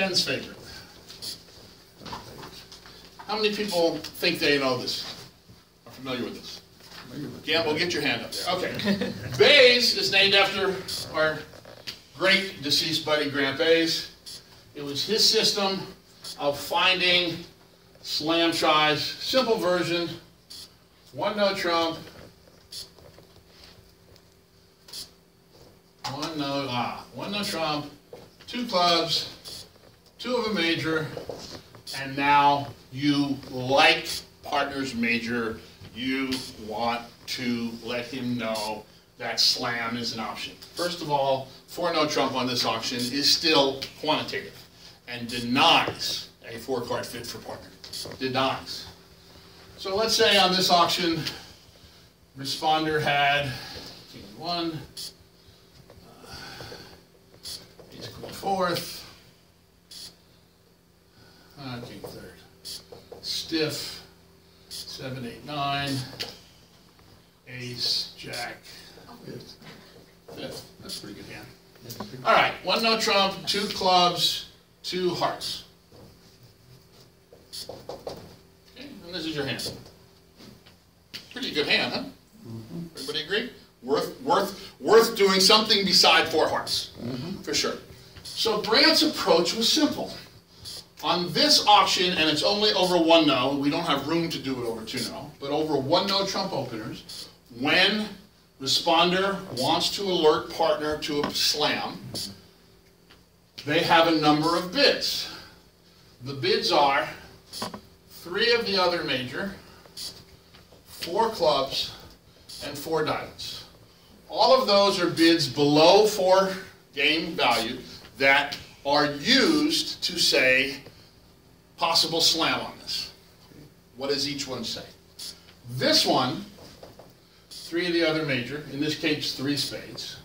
Ken's favorite. How many people think they know this? Are familiar with this? Gamble, get your hand up there. Okay. Baze is named after our great deceased buddy, Grant Baze. It was his system of finding slam tries. Simple version, one no trump, one no trump, two clubs, two of a major, and now you like partner's major. You want to let him know that slam is an option. First of all, four no trump on this auction is still quantitative and denies a four-card fit for partner. Denies. So let's say on this auction, responder had king one, ace queen fourth, king third, stiff, 7, 8, 9, ace, jack, fifth. That's a pretty good hand. All right, one no trump, two clubs, two hearts. Okay, and this is your hand. Pretty good hand, huh? Everybody agree? Worth doing something beside four hearts, for sure. So Brandt's approach was simple. On this auction, and it's only over one no, we don't have room to do it over two no, but over one no trump openers, when responder wants to alert partner to a slam, they have a number of bids. The bids are 3 of the other major, 4 clubs, and 4 diamonds. All of those are bids below 4 game value that are used to say possible slam on this. What does each one say? This one, 3 of the other major, in this case 3 spades.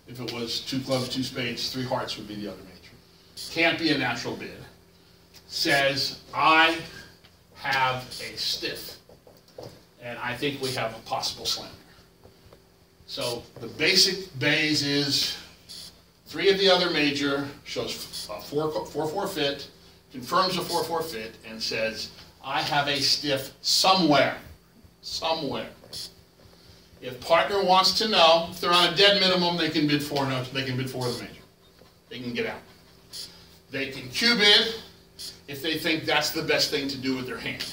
If it was 2 clubs, 2 spades, 3 hearts would be the other major. Can't be a natural bid. Says, I have a stiff, and I think we have a possible slam here. So the basic Baze is 3 of the other major, shows a 4-4 fit, confirms a 4-4 fit, and says, I have a stiff somewhere. Somewhere. If partner wants to know, if they're on a dead minimum, they can bid 4 notes, they can bid 4 of the major. They can get out. They can Q bid if they think that's the best thing to do with their hand.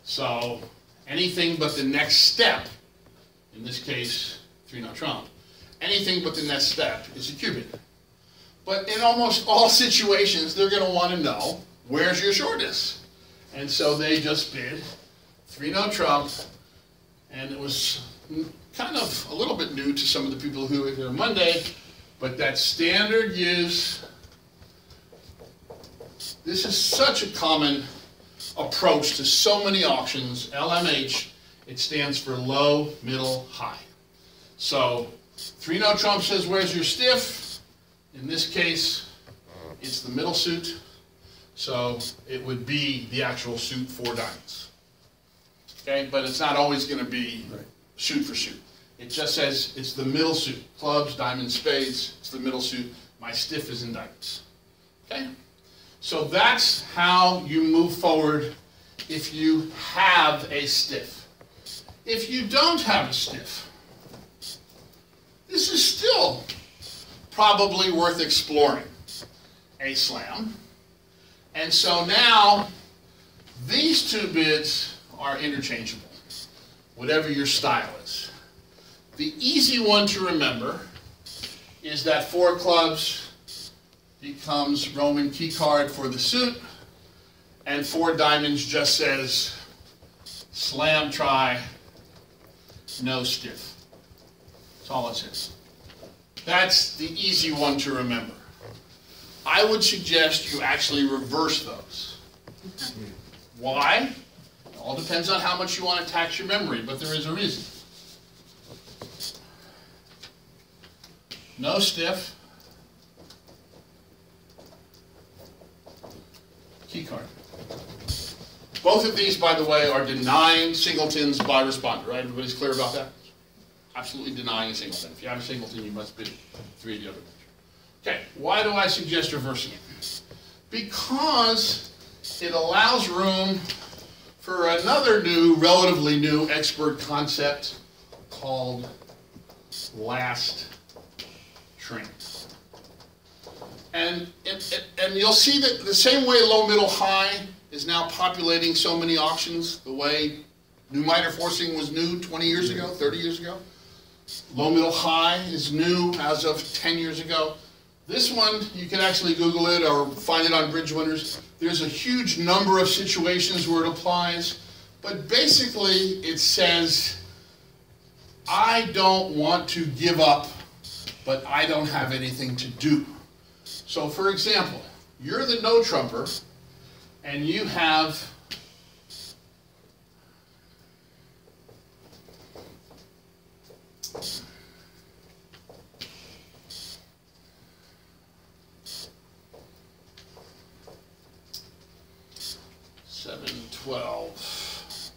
So anything but the next step, in this case, 3 no trump, anything but the next step is a Q bid. But in almost all situations, they're going to want to know, where's your shortness? And so they just bid 3 no trump, and it was kind of a little bit new to some of the people who were here Monday, but that standard use, this is such a common approach to so many auctions. LMH, it stands for low, middle, high. So 3 no trump says, where's your stiff? In this case, it's the middle suit. So it would be the actual suit 4 diamonds. Okay, but it's not always going to be suit for suit. It just says it's the middle suit. Clubs, diamonds, spades, it's the middle suit. My stiff is in diamonds. Okay? So that's how you move forward if you have a stiff. If you don't have a stiff, this is still probably worth exploring. A slam. And so now, these 2 bids are interchangeable, whatever your style is. The easy one to remember is that 4 clubs becomes Roman key card for the suit, and 4 diamonds just says slam try, no stiff. That's all it says. That's the easy one to remember. I would suggest you actually reverse those. Why? It all depends on how much you want to tax your memory, but there is a reason. No stiff. Key card. Both of these, by the way, are denying singletons by responder, right? Everybody's clear about that? Absolutely denying a singleton. If you have a singleton, you must bid 3 of the other major. Okay, why do I suggest reversing it? Because it allows room for another relatively new expert concept called last train. And you'll see that the same way low, middle, high is now populating so many auctions, the way new miter forcing was new 20 years ago, 30 years ago. Low, middle, high is new as of 10 years ago. This one, you can actually Google it or find it on Bridge Winners. There's a huge number of situations where it applies, but basically it says, I don't want to give up, but I don't have anything to do. So for example, you're the no trumper, and you have seven, 12.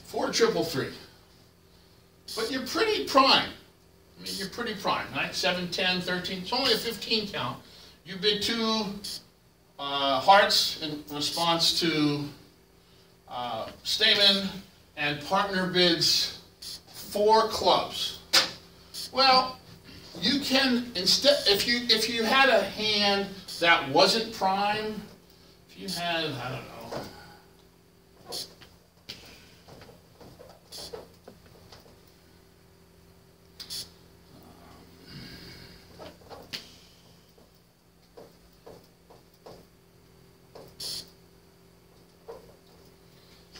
Four, triple, three. But you're pretty prime. I mean, you're pretty prime, right? 7, 10, 13. It's only a 15 count. You bid 2 hearts in response to Stamen, and partner bids 4 clubs. Well, you can instead, if you had a hand that wasn't prime, if you had, I don't know,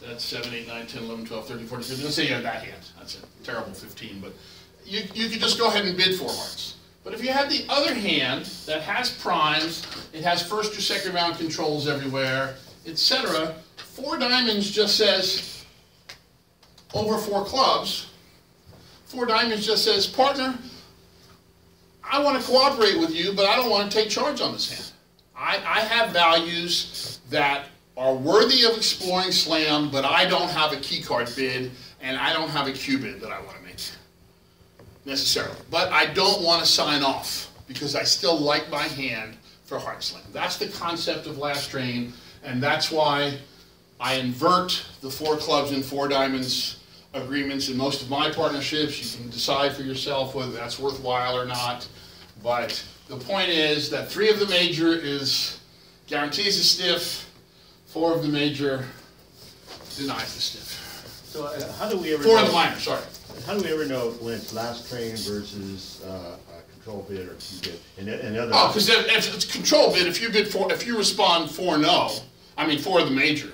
that's 7, 8, 9, 10, 11, 12, 13, 14, 15. Let's say you had that hand. That's a terrible 15, but you could just go ahead and bid 4 hearts. But if you had the other hand that has primes, it has first or second round controls everywhere, etc. 4 diamonds just says over 4 clubs. 4 diamonds just says, partner, I want to cooperate with you, but I don't want to take charge on this hand. I have values that are worthy of exploring slam, but I don't have a key card bid, and I don't have a Q bid that I want to make necessarily. But I don't want to sign off because I still like my hand for heart slam. That's the concept of last train, and that's why I invert the 4 clubs and 4 diamonds agreements in most of my partnerships. You can decide for yourself whether that's worthwhile or not. But the point is that 3 of the major guarantees a stiff, 4 of the major denies the stiff. So how do we ever 4 know, of the minor, sorry. How do we ever know when it's last train versus a control bid or Q bid? And other Oh, because if it's control bid, if you respond 4 no, I mean 4 of the major,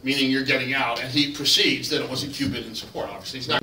meaning you're getting out, and he proceeds, then it was a Q bid in support. Obviously, he's not.